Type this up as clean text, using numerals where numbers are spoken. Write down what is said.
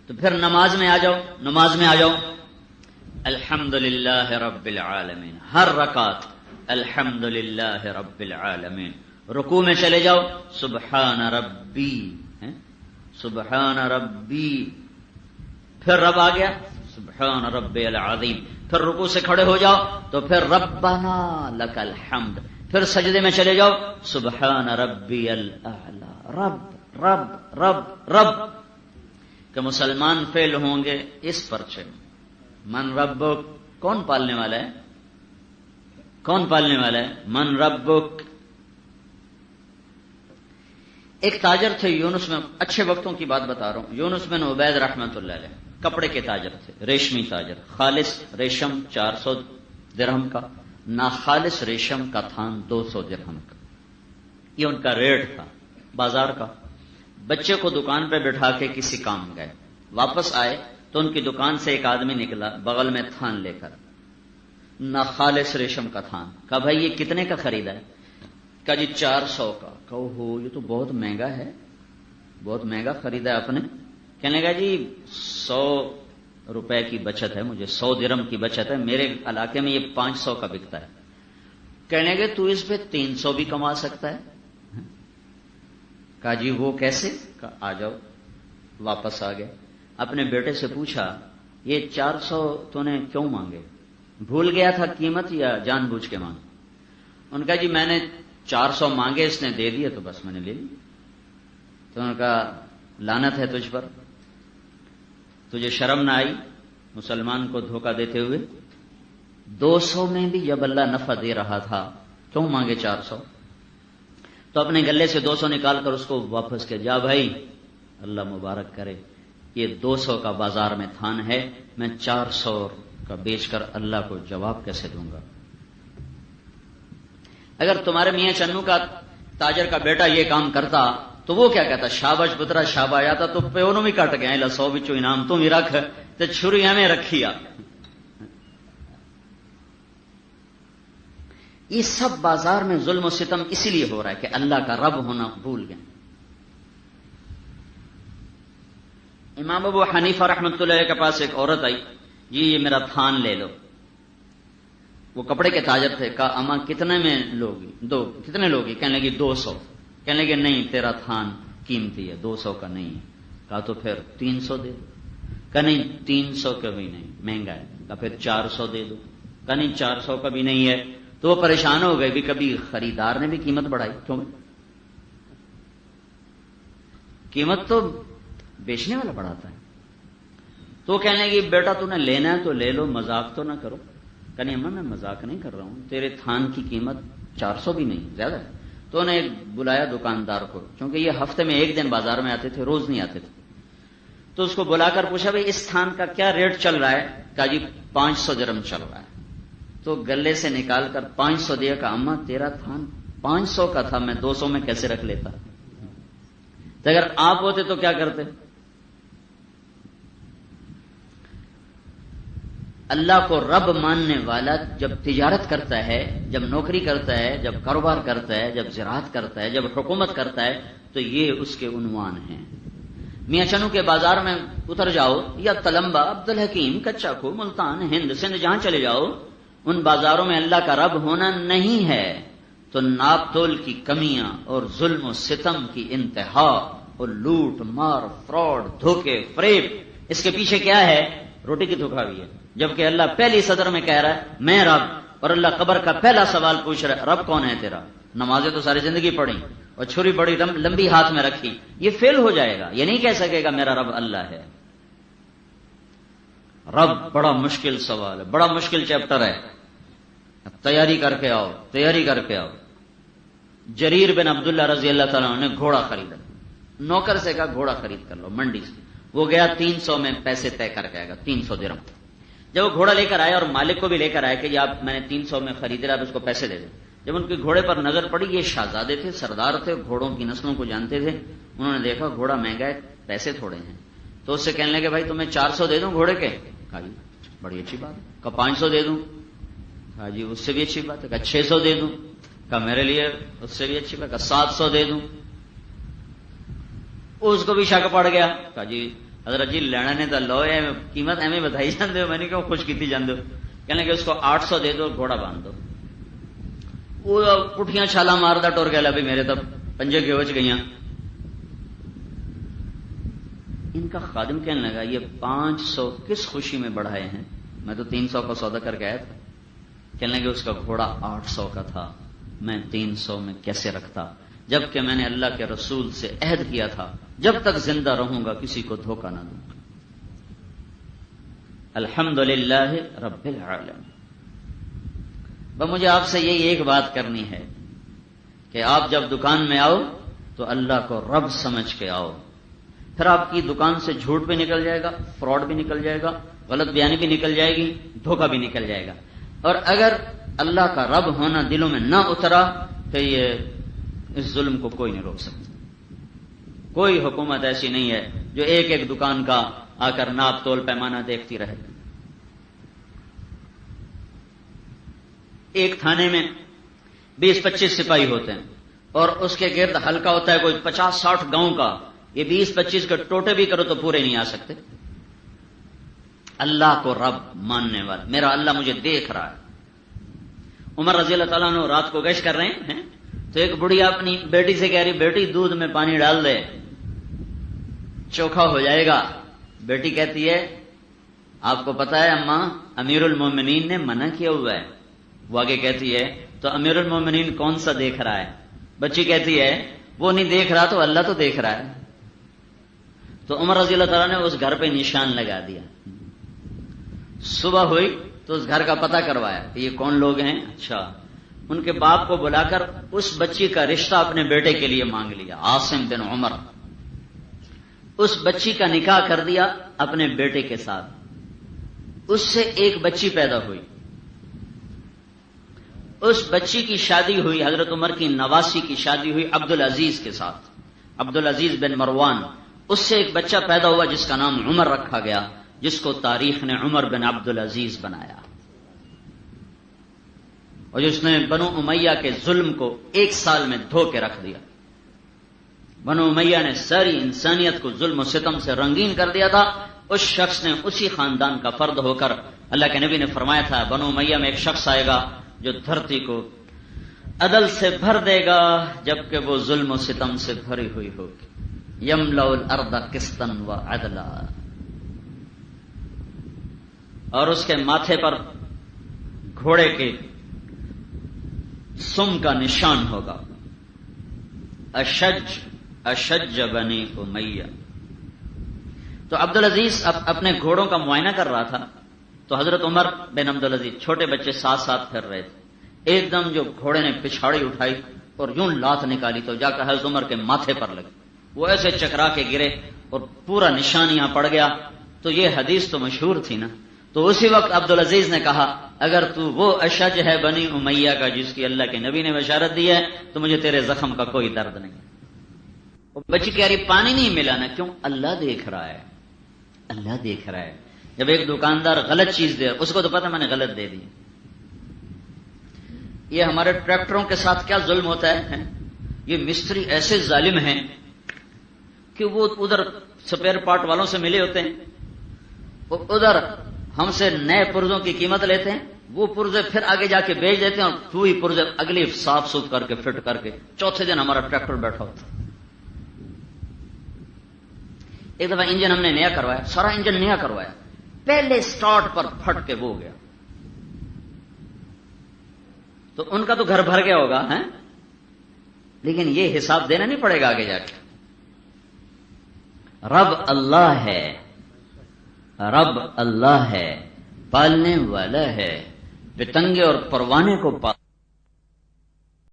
تو پھر نماز میں آ جاؤ الحمدللہ رب العالمین، ہر رکعت الحمدللہ رب العالمین۔ رکوع میں چلے جاؤ سبحان ربی، پھر رب آ گیا سبحان ربی العظیم، پھر رکوع سے کھڑے ہو جاؤ تو پھر ربنا لک الحمد، پھر سجدے میں چلے جاؤ سبحان ربی الاعلی۔ رب رب رب رب کہ مسلمان فعل ہوں گے اس پرچے میں، من ربک، کون پالنے والا ہے؟ من ربک۔ ایک تاجر تھے یونس میں، اچھے وقتوں کی بات بتا رہا ہوں، یونس بن عبید رحمت اللہ علیہ، کپڑے کے تاجر تھے، ریشمی تاجر، خالص ریشم 400 درہم کا، ناخالص ریشم کا تھان 200 درہم کا، یہ ان کا ریٹ تھا بازار کا۔ بچے کو دکان پہ بٹھا کے کسی کام گئے، واپس آئے تو ان کی دکان سے ایک آدمی نکلا بغل میں تھان لے کر، ناخالص ریشم کا تھان۔ کہا بھائی یہ کتنے کا خریدا ہے؟ کہا جی 400 کا۔ کہو ہو یہ تو بہت مہنگا ہے، بہت مہنگا خریدا ہے آپ نے۔ کہنے لگا جی 100 روپے کی بچت ہے، مجھے 100 درہم کی بچت ہے، میرے علاقے میں یہ 500 کا بکتا ہے۔ کہنے لگے تو اس پہ 300 بھی کما سکتا ہے۔ کہا جی وہ کیسے؟ کہا آ جاؤ۔ واپس آ گئے، اپنے بیٹے سے پوچھا یہ 400 تو نے کیوں مانگے؟ بھول گیا تھا قیمت یا جان بوجھ کے مانگے؟ ان کا جی میں نے 400 مانگے، اس نے دے دیے تو بس میں نے لے لی۔ تو ان کا لعنت ہے تجھ پر، تجھے شرم نہ آئی مسلمان کو دھوکہ دیتے ہوئے؟ 200 میں بھی جب اللہ نفع دے رہا تھا کیوں مانگے 400؟ تو اپنے گلے سے 200 نکال کر اس کو واپس کیا، جا بھائی اللہ مبارک کرے، یہ 200 کا بازار میں تھان ہے، میں 400 کا بیچ کر اللہ کو جواب کیسے دوں گا؟ اگر تمہارے میاں چنو کا تاجر کا بیٹا یہ کام کرتا تو وہ کیا کہتا؟ شاباش پترا شاباش آتا تو پیونوں بھی کٹ گئے، 100 بچوں انعام تم ہی رکھ تے چھری ہمیں رکھی آ۔ یہ سب بازار میں ظلم و ستم اسی لیے ہو رہا ہے کہ اللہ کا رب ہونا بھول گئے۔ امام ابو حنیفہ رحمۃ اللہ علیہ کے پاس ایک عورت آئی، جی یہ میرا تھان لے لو۔ وہ کپڑے کے تاجر تھے، کہا اماں کتنے میں لوگی؟ کتنے لوگی؟ کہنے لگی 200۔ کہنے لگے نہیں تیرا تھان قیمتی ہے، 200 کا نہیں ہے۔ کہا تو پھر 300 دے دو۔ کہا نہیں 300 کا بھی نہیں، مہنگا ہے۔ کہا پھر 400 دے دو۔ کہا نہیں 400 کا بھی نہیں ہے۔ تو وہ پریشان ہو گئے، بھی کبھی خریدار نے بھی قیمت بڑھائی کیوں؟ قیمت تو بیچنے والا بڑھاتا ہے۔ تو کہنے لگی بیٹا تو نے لینا ہے تو لے لو، مذاق تو نہ کرو۔ کہنے اماں میں مذاق نہیں کر رہا ہوں، تیرے تھان کی قیمت 400 بھی نہیں، زیادہ ہے۔ تو انہیں بلایا دکاندار کو، کیونکہ یہ ہفتے میں ایک دن بازار میں آتے تھے، روز نہیں آتے تھے۔ تو اس کو بلا کر پوچھا بھائی اس تھان کا کیا ریٹ چل رہا ہے؟ کہا جی 500 درہم چل رہا ہے۔ تو گلے سے نکال کر 500 دیا۔ کہا اماں تیرا تھان 500 کا تھا، میں 200 میں کیسے رکھ لیتا؟ تو اگر آپ ہوتے تو کیا کرتے؟ اللہ کو رب ماننے والا جب تجارت کرتا ہے، جب نوکری کرتا ہے، جب کاروبار کرتا ہے، جب زراعت کرتا ہے، جب حکومت کرتا ہے، تو یہ اس کے عنوان ہیں۔ میاں چنو کے بازار میں اتر جاؤ، یا تلمبا، عبدالحکیم، کچا کھو، ملتان، ہند، سندھ، جہاں چلے جاؤ، ان بازاروں میں اللہ کا رب ہونا نہیں ہے تو ناپ تول کی کمیاں اور ظلم و ستم کی انتہا اور لوٹ مار، فراڈ، دھوکے، فریب، اس کے پیچھے کیا ہے؟ روٹی کی دھوکہ بھی ہے۔ جبکہ اللہ پہلی صدر میں کہہ رہا ہے میں رب، اور اللہ قبر کا پہلا سوال پوچھ رہا ہے رب کون ہے تیرا؟ نمازیں تو ساری زندگی پڑھی اور چھری بڑی لمبی ہاتھ میں رکھی، یہ فیل ہو جائے گا، یہ نہیں کہہ سکے گا میرا رب اللہ ہے۔ رب بڑا مشکل سوال ہے، بڑا مشکل چیپٹر ہے، تیاری کر کے آؤ، تیاری کر کے آؤ۔ جریر بن عبداللہ رضی اللہ تعالیٰ عنہ نے گھوڑا خریدا، نوکر سے کہا گھوڑا خرید کر لو منڈی سے، وہ گیا 300 میں پیسے طے کر کے آئے گا، 300 درہم۔ جب وہ گھوڑا لے کر آیا اور مالک کو بھی لے کر آیا کہ یہ آپ میں نے 300 میں خرید رہا، اس کو پیسے دے دیں۔ جب ان کے گھوڑے پر نظر پڑی، یہ شہزادے تھے، سردار تھے، گھوڑوں کی نسلوں کو جانتے تھے، انہوں نے دیکھا گھوڑا مہنگا ہے، پیسے تھوڑے ہیں، تو اس سے کہنے لگے بھائی تمہیں 400 دے دوں گھوڑے کے؟ کہا جی بڑی اچھی بات ہے۔ کہا 500 دے دوں؟ کہا جی اس سے بھی اچھی بات ہے۔ کہا 600 دے دوں؟ کہا میرے لیے اس سے بھی اچھی بات۔ کہا 700 دے دوں؟ اس کو بھی شک پڑ گیا، کہا جی حضرت جی لینا نے تو لو ہے قیمت ایویں بتائی جاندے ہو، میں نے کیوں خوش کیتی جاندے ہو؟ کہنے کہ اس کو 800 دے دو، گھوڑا باندھ دو۔ وہ پٹھیاں چھالا ماردا ٹر گیا، بھی میرے تو پنجے کے وچ گئیاں۔ ان کا خادم کہنے لگا یہ 500 کس خوشی میں بڑھائے ہیں؟ میں تو 300 کا سودا کر کے آیا تھا۔ کہنے لگے اس کا گھوڑا 800 کا تھا، میں 300 میں کیسے رکھتا، جبکہ میں نے اللہ کے رسول سے عہد کیا تھا جب تک زندہ رہوں گا کسی کو دھوکہ نہ دوں۔ الحمدللہ رب العالمین۔ مجھے آپ سے یہی ایک بات کرنی ہے کہ آپ جب دکان میں آؤ تو اللہ کو رب سمجھ کے آؤ، پھر آپ کی دکان سے جھوٹ بھی نکل جائے گا، فراڈ بھی نکل جائے گا، غلط بیانی بھی نکل جائے گی، دھوکہ بھی نکل جائے گا۔ اور اگر اللہ کا رب ہونا دلوں میں نہ اترا تو یہ اس ظلم کو کوئی نہیں روک سکتا۔ کوئی حکومت ایسی نہیں ہے جو ایک ایک دکان کا آ کر ناپ تول پیمانہ دیکھتی رہے۔ ایک تھانے میں 20-25 سپاہی ہوتے ہیں اور اس کے گرد حلقہ ہوتا ہے کوئی 50-60 گاؤں کا۔ یہ 20-25 کے ٹوٹے بھی کرو تو پورے نہیں آ سکتے۔ اللہ کو رب ماننے والا، میرا اللہ مجھے دیکھ رہا ہے۔ عمر رضی اللہ تعالیٰ عنہ رات کو گشت کر رہے ہیں تو ایک بڑھیا اپنی بیٹی سے کہہ رہی بیٹی دودھ میں پانی ڈال دے چوکھا ہو جائے گا۔ بیٹی کہتی ہے آپ کو پتا ہے اماں امیر المومنین نے منع کیا ہوا ہے۔ وہ آگے کہتی ہے تو امیر المومنین کون سا دیکھ رہا ہے؟ بچی کہتی ہے وہ نہیں دیکھ رہا تو اللہ تو دیکھ رہا ہے۔ تو عمر رضی اللہ تعالیٰ نے اس گھر پہ نشان لگا دیا۔ صبح ہوئی تو اس گھر کا پتہ کروایا کہ یہ کون لوگ ہیں۔ اچھا، ان کے باپ کو بلا کر اس بچی کا رشتہ اپنے بیٹے کے لیے مانگ لیا، عاصم بن عمر۔ اس بچی کا نکاح کر دیا اپنے بیٹے کے ساتھ۔ اس سے ایک بچی پیدا ہوئی۔ اس بچی کی شادی ہوئی، حضرت عمر کی نواسی کی شادی ہوئی عبدالعزیز کے ساتھ، عبدالعزیز بن مروان۔ اس سے ایک بچہ پیدا ہوا جس کا نام عمر رکھا گیا، جس کو تاریخ نے عمر بن عبدالعزیز بنایا، اور جس نے بنو امیہ کے ظلم کو 1 سال میں دھو کے رکھ دیا۔ بنو امیہ نے ساری انسانیت کو ظلم و ستم سے رنگین کر دیا تھا۔ اس شخص نے اسی خاندان کا فرد ہو کر، اللہ کے نبی نے فرمایا تھا بنو امیہ میں ایک شخص آئے گا جو دھرتی کو عدل سے بھر دے گا جبکہ وہ ظلم و ستم سے بھری ہوئی ہوگی۔ یملأ الارض قسطا وعدلا، اور اس کے ماتھے پر گھوڑے کے سم کا نشان ہوگا، اشج بنی امیہ۔ تو عبدالعزیز اپنے گھوڑوں کا معائنہ کر رہا تھا تو حضرت عمر بن عبدالعزیز چھوٹے بچے ساتھ ساتھ پھر رہے تھے۔ ایک دم جو گھوڑے نے پچھاڑی اٹھائی اور یوں لات نکالی تو جا کر حضرت عمر کے ماتھے پر لگی، وہ ایسے چکرا کے گرے اور پورا نشان یہاں پڑ گیا۔ تو یہ حدیث تو مشہور تھی نا۔ تو اسی وقت عبدالعزیز نے کہا اگر تو وہ اشج ہے بنی امیہ کا جس کی اللہ کے نبی نے بشارت دی ہے تو مجھے تیرے زخم کا کوئی درد نہیں۔ بچی کہہ رہی پانی نہیں ملا نا، کیوں؟ اللہ دیکھ رہا ہے، اللہ دیکھ رہا ہے۔ جب ایک دکاندار غلط چیز دے، اس کو تو پتہ میں نے غلط دے دی۔ یہ ہمارے ٹریکٹروں کے ساتھ کیا ظلم ہوتا ہے۔ یہ مستری ایسے ظالم ہیں کہ وہ ادھر سپیئر پارٹ والوں سے ملے ہوتے ہیں، ادھر ہم سے نئے پرزوں کی قیمت لیتے ہیں، وہ پرزے پھر آگے جا کے بیچ دیتے ہیں اور وہی پرزے اگلی صاف ستھرا کر کے فٹ کر کے چوتھے دن ہمارا ٹریکٹر بیٹھا ہوتا ہے۔ ایک دفعہ انجن ہم نے نیا کروایا، سارا انجن نیا کروایا، پہلے سٹارٹ پر پھٹ کے وہ گیا، تو ان کا تو گھر بھر گیا ہوگا ہیں، لیکن یہ حساب دینا نہیں پڑے گا آگے جا کے۔ رب اللہ ہے، رب اللہ ہے، پالنے والا ہے، پتنگے اور پروانے کو